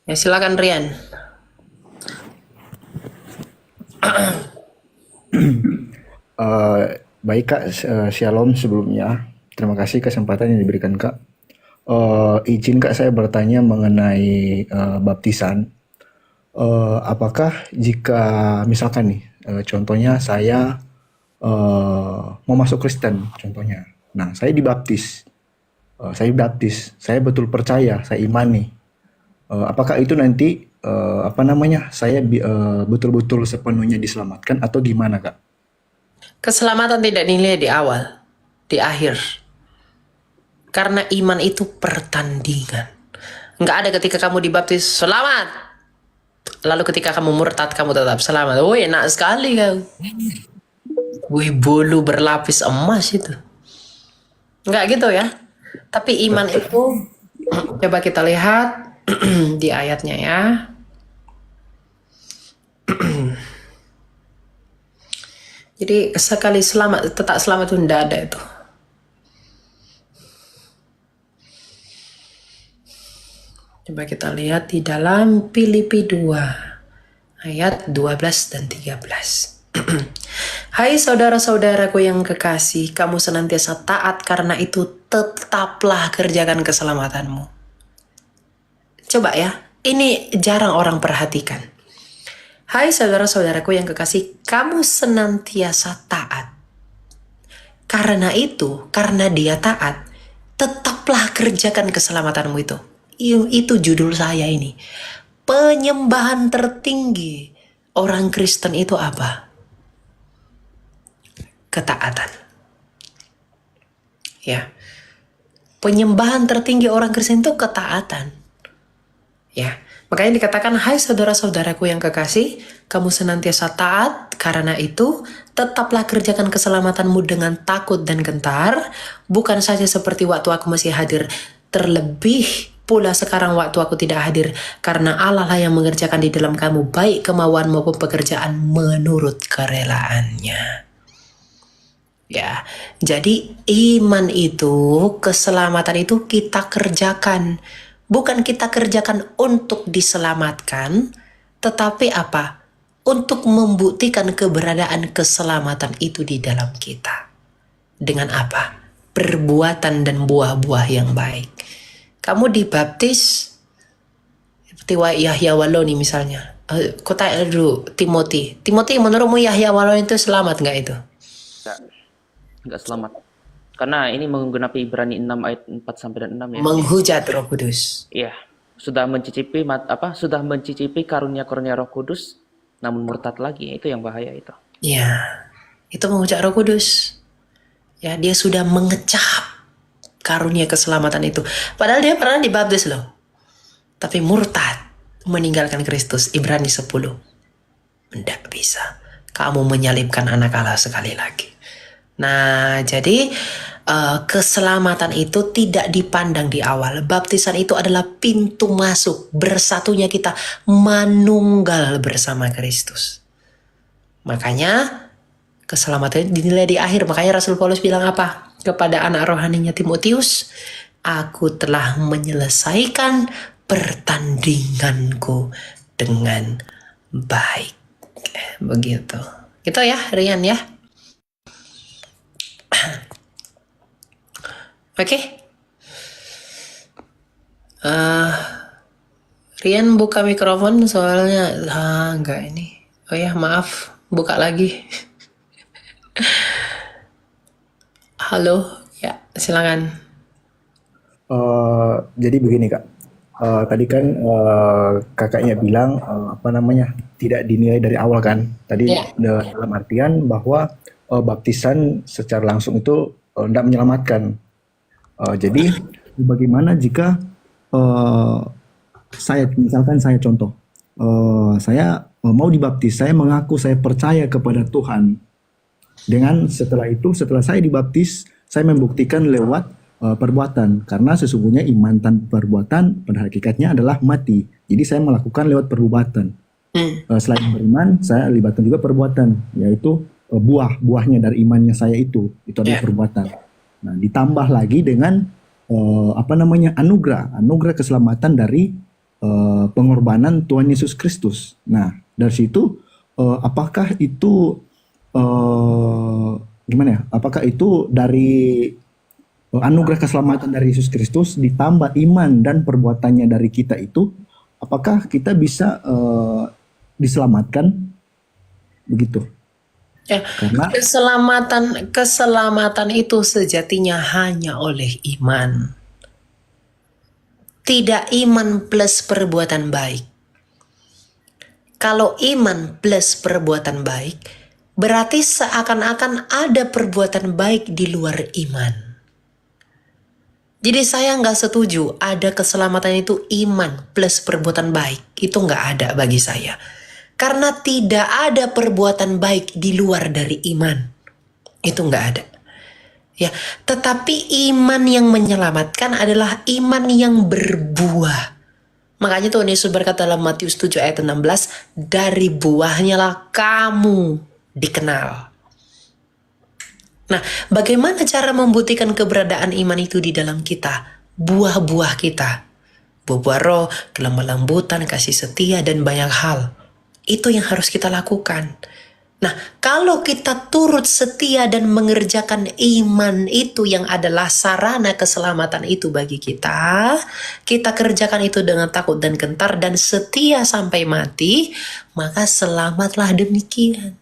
Ya, silakan Rian. Eh, Baik Kak, Shalom sebelumnya. Terima kasih kesempatan yang diberikan Kak. Izin Kak saya bertanya mengenai baptisan. Apakah jika misalkan nih, contohnya saya mau masuk Kristen, contohnya. Nah, saya betul percaya, saya imani. Apakah itu nanti betul-betul sepenuhnya diselamatkan atau gimana Kak? Keselamatan tidak dinilai di awal, di akhir. Karena iman itu pertandingan. Nggak ada ketika kamu dibaptis, selamat. Lalu ketika kamu murtad, kamu tetap selamat. Oh, enak sekali kau. Wih, bulu berlapis emas itu. Nggak gitu ya. Tapi iman itu, coba kita lihat di ayatnya ya. Jadi sekali selamat, tetap selamat itu tidak ada itu. Coba kita lihat di dalam Filipi 2 ayat 12 dan 13. Hai saudara-saudaraku yang kekasih, kamu senantiasa taat, karena itu tetaplah kerjakan keselamatanmu. Coba ya, ini jarang orang perhatikan. Hai saudara-saudaraku yang kekasih, kamu senantiasa taat. Karena itu, karena dia taat, tetaplah kerjakan keselamatanmu itu. Itu judul saya ini. Penyembahan tertinggi orang Kristen itu apa? Ketaatan. Ya. Penyembahan tertinggi orang Kristen itu ketaatan. Ya. Makanya dikatakan, hai saudara-saudaraku yang kekasih, kamu senantiasa taat, karena itu tetaplah kerjakan keselamatanmu dengan takut dan gentar, bukan saja seperti waktu aku masih hadir, terlebih pula sekarang waktu aku tidak hadir, karena Allah lah yang mengerjakan di dalam kamu, baik kemauan maupun pekerjaan menurut kerelaannya. Ya, jadi iman itu, keselamatan itu kita kerjakan. Bukan kita kerjakan untuk diselamatkan, tetapi apa? Untuk membuktikan keberadaan keselamatan itu di dalam kita. Dengan apa? Perbuatan dan buah-buah yang baik. Kamu dibaptis, seperti Yahya Waloni misalnya. Kau tanya dulu, Timothy. Timothy, menurutmu Yahya Waloni itu selamat nggak itu? Nggak selamat. Karena ini menggenapi Ibrani 6 ayat 4 sampai dan 6 ya. Menghujat Roh Kudus. Iya, sudah mencicipi karunia-karunia Roh Kudus namun murtad lagi. Itu yang bahaya itu. Ya, itu menghujat Roh Kudus. Ya, dia sudah mengecap karunia keselamatan itu. Padahal dia pernah dibaptis loh. Tapi murtad, meninggalkan Kristus. Ibrani 10. Tidak bisa. Kamu menyalibkan anak Allah sekali lagi. Nah, jadi keselamatan itu tidak dipandang di awal. Baptisan itu adalah pintu masuk bersatunya kita manunggal bersama Kristus. Makanya keselamatan dinilai di akhir. Makanya Rasul Paulus bilang apa? Kepada anak rohaninya Timotius, aku telah menyelesaikan pertandinganku dengan baik. Begitu. Gitu ya, Rian ya. Oke. Rian buka mikrofon soalnya enggak ini. Oh ya, maaf. Buka lagi. Halo, ya silakan. Jadi begini Kak, tadi kan kakaknya bilang tidak dinilai dari awal kan. Tadi Ya. dalam artian bahwa baptisan secara langsung itu tidak menyelamatkan. Jadi bagaimana jika saya contoh, saya mau dibaptis, saya mengaku saya percaya kepada Tuhan. Setelah saya dibaptis, saya membuktikan lewat perbuatan, karena sesungguhnya iman tanpa perbuatan pada hakikatnya adalah mati. Jadi saya melakukan lewat perbuatan. Selain beriman, saya libatkan juga perbuatan, yaitu buahnya dari imannya saya itu adalah perbuatan. Nah, ditambah lagi dengan anugerah keselamatan dari pengorbanan pengorbanan Tuhan Yesus Kristus. Nah, dari situ apakah itu gimana ya? Apakah itu dari anugerah keselamatan dari Yesus Kristus ditambah iman dan perbuatannya dari kita itu, apakah kita bisa diselamatkan begitu? Ya, Karena keselamatan itu sejatinya hanya oleh iman. Tidak iman plus perbuatan baik. Kalau iman plus perbuatan baik, berarti seakan-akan ada perbuatan baik di luar iman. Jadi saya nggak setuju ada keselamatan itu iman plus perbuatan baik. Itu nggak ada bagi saya. Karena tidak ada perbuatan baik di luar dari iman. Itu nggak ada. Ya, tetapi iman yang menyelamatkan adalah iman yang berbuah. Makanya Tuhan Yesus berkata dalam Matius 7 ayat 16, dari buahnya lah kamu dikenal. Nah, bagaimana cara membuktikan keberadaan iman itu di dalam kita? Buah-buah kita. Buah-buah roh, kelemah lembutan, kasih setia, dan banyak hal. Itu yang harus kita lakukan. Nah, kalau kita turut setia dan mengerjakan iman itu yang adalah sarana keselamatan itu bagi kita, kita kerjakan itu dengan takut dan gentar dan setia sampai mati, maka selamatlah demikian.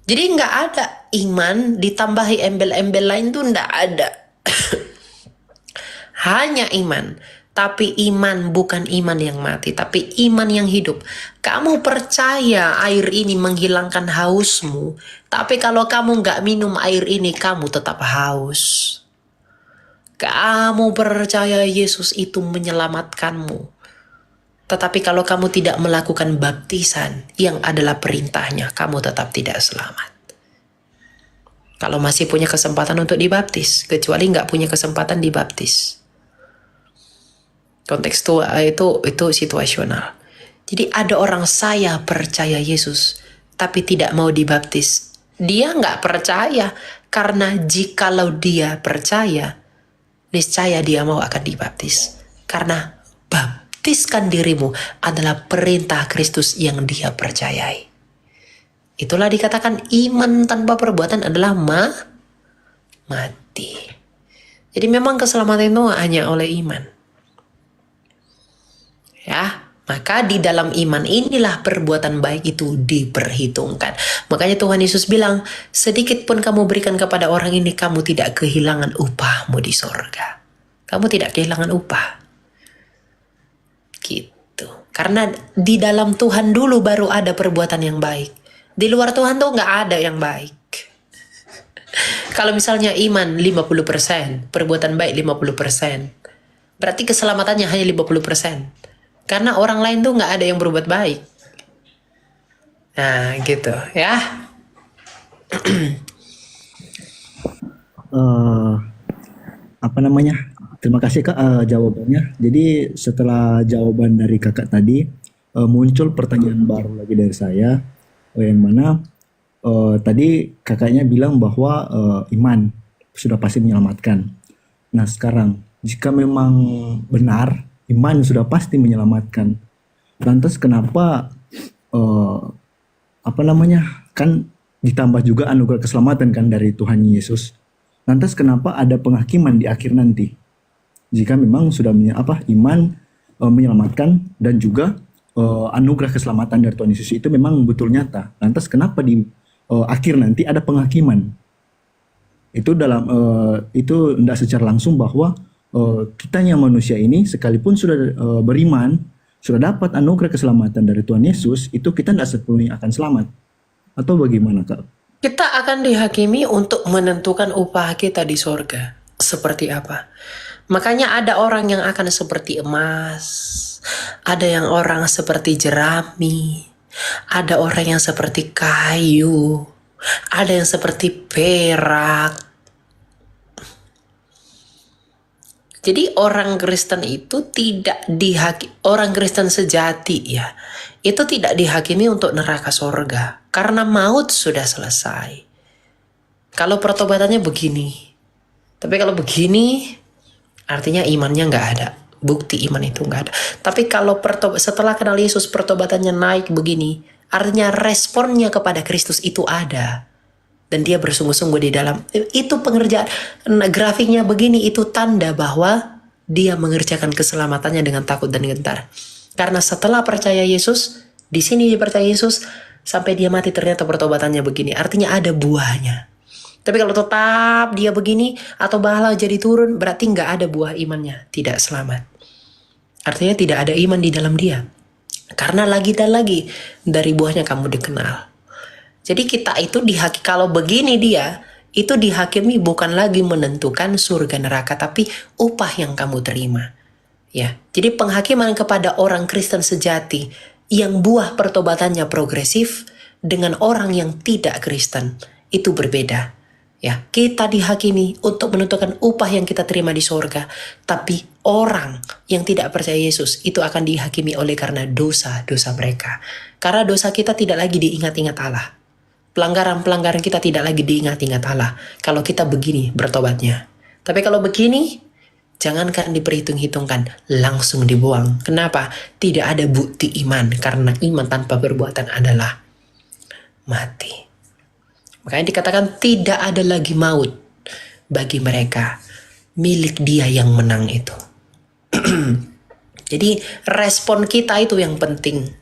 Jadi nggak ada iman ditambahi embel-embel lain tuh nggak ada. Hanya iman. Tapi iman bukan iman yang mati, tapi iman yang hidup. Kamu percaya air ini menghilangkan hausmu, tapi kalau kamu nggak minum air ini, kamu tetap haus. Kamu percaya Yesus itu menyelamatkanmu, tetapi kalau kamu tidak melakukan baptisan yang adalah perintahnya, kamu tetap tidak selamat. Kalau masih punya kesempatan untuk dibaptis, kecuali nggak punya kesempatan dibaptis. Konteks itu situasional. Jadi ada orang saya percaya Yesus, tapi tidak mau dibaptis. Dia nggak percaya, karena jikalau dia percaya, niscaya dia mau akan dibaptis. Karena baptiskan dirimu adalah perintah Kristus yang dia percayai. Itulah dikatakan iman tanpa perbuatan adalah mati. Jadi memang keselamatan itu hanya oleh iman. Ya, maka di dalam iman inilah perbuatan baik itu diperhitungkan. Makanya Tuhan Yesus bilang, sedikit pun kamu berikan kepada orang ini, kamu tidak kehilangan upahmu di sorga. Kamu tidak kehilangan upah. Gitu. Karena di dalam Tuhan dulu baru ada perbuatan yang baik. Di luar Tuhan tuh nggak ada yang baik. Kalau misalnya iman 50%, perbuatan baik 50%, berarti keselamatannya hanya 50%. Karena orang lain tuh nggak ada yang berbuat baik. Nah gitu ya. Apa namanya? Terima kasih Kak jawabannya. Jadi setelah jawaban dari Kakak tadi muncul pertanyaan baru lagi dari saya, yang mana tadi Kakaknya bilang bahwa iman sudah pasti menyelamatkan. Nah sekarang jika memang benar iman sudah pasti menyelamatkan, lantas kenapa kan ditambah juga anugerah keselamatan kan dari Tuhan Yesus. Lantas kenapa ada penghakiman di akhir nanti? Jika memang sudah iman menyelamatkan dan juga anugerah keselamatan dari Tuhan Yesus itu memang betul nyata. Lantas kenapa di akhir nanti ada penghakiman? Itu itu tidak secara langsung bahwa kitanya manusia ini sekalipun sudah beriman, sudah dapat anugerah keselamatan dari Tuhan Yesus, itu kita tidak sepenuhnya akan selamat. Atau bagaimana Kak? Kita akan dihakimi untuk menentukan upah kita di sorga. Seperti apa? Makanya ada orang yang akan seperti emas, ada yang orang seperti jerami, ada orang yang seperti kayu, ada yang seperti perak. Jadi orang Kristen itu tidak orang Kristen sejati ya, itu tidak dihakimi untuk neraka sorga, karena maut sudah selesai. Kalau pertobatannya begini, tapi kalau begini, artinya imannya nggak ada. Bukti iman itu nggak ada. Tapi kalau setelah kenal Yesus pertobatannya naik begini, artinya responnya kepada Kristus itu ada. Dan dia bersungguh-sungguh di dalam. Itu pengerjaan. Grafiknya begini, itu tanda bahwa dia mengerjakan keselamatannya dengan takut dan gentar. Karena setelah percaya Yesus, di sini dia percaya Yesus, sampai dia mati ternyata pertobatannya begini. Artinya ada buahnya. Tapi kalau tetap dia begini atau malah jadi turun, berarti nggak ada buah imannya, tidak selamat. Artinya tidak ada iman di dalam dia. Karena lagi dan lagi dari buahnya kamu dikenal. Jadi kita itu kalau begini dia, itu dihakimi bukan lagi menentukan surga neraka, tapi upah yang kamu terima. Ya, jadi penghakiman kepada orang Kristen sejati yang buah pertobatannya progresif dengan orang yang tidak Kristen itu berbeda. Ya, kita dihakimi untuk menentukan upah yang kita terima di surga, tapi orang yang tidak percaya Yesus itu akan dihakimi oleh karena dosa-dosa mereka. Karena dosa kita tidak lagi diingat-ingat Allah. Pelanggaran-pelanggaran kita tidak lagi diingat-ingat Allah kalau kita begini bertobatnya. Tapi kalau begini, jangankan diperhitung-hitungkan, langsung dibuang. Kenapa? Tidak ada bukti iman, karena iman tanpa perbuatan adalah mati. Makanya dikatakan tidak ada lagi maut bagi mereka, milik Dia yang menang itu. Jadi respon kita itu yang penting.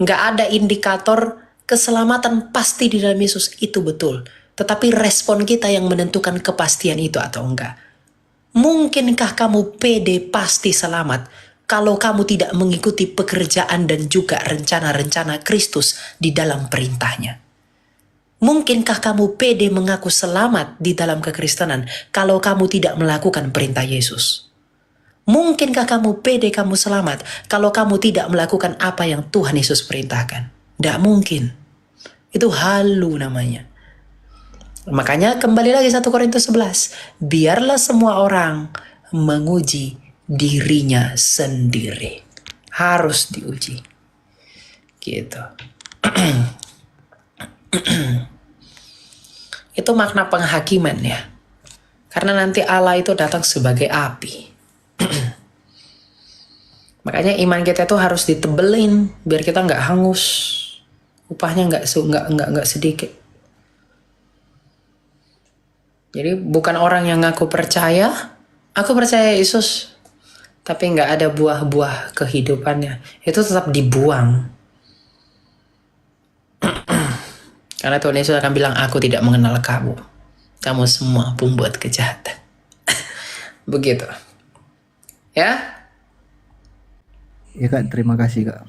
Nggak ada indikator keselamatan pasti di dalam Yesus, itu betul. Tetapi respon kita yang menentukan kepastian itu atau enggak. Mungkinkah kamu pede pasti selamat kalau kamu tidak mengikuti pekerjaan dan juga rencana-rencana Kristus di dalam perintahnya? Mungkinkah kamu pede mengaku selamat di dalam kekristenan kalau kamu tidak melakukan perintah Yesus? Mungkinkah kamu pede kamu selamat kalau kamu tidak melakukan apa yang Tuhan Yesus perintahkan? Tidak mungkin. Itu halu namanya. Makanya kembali lagi 1 Korintus 11. Biarlah semua orang menguji dirinya sendiri. Harus diuji. Gitu. Itu makna penghakiman ya. Karena nanti Allah itu datang sebagai api. Makanya iman kita itu harus ditebelin biar kita nggak hangus. Upahnya nggak sedikit. Jadi bukan orang yang ngaku percaya, aku percaya Yesus, tapi nggak ada buah-buah kehidupannya, itu tetap dibuang. Karena Tuhan Yesus akan bilang, aku tidak mengenal kamu. Kamu semua pembuat kejahatan. Begitu. Ya? Ya Kak, terima kasih Kak.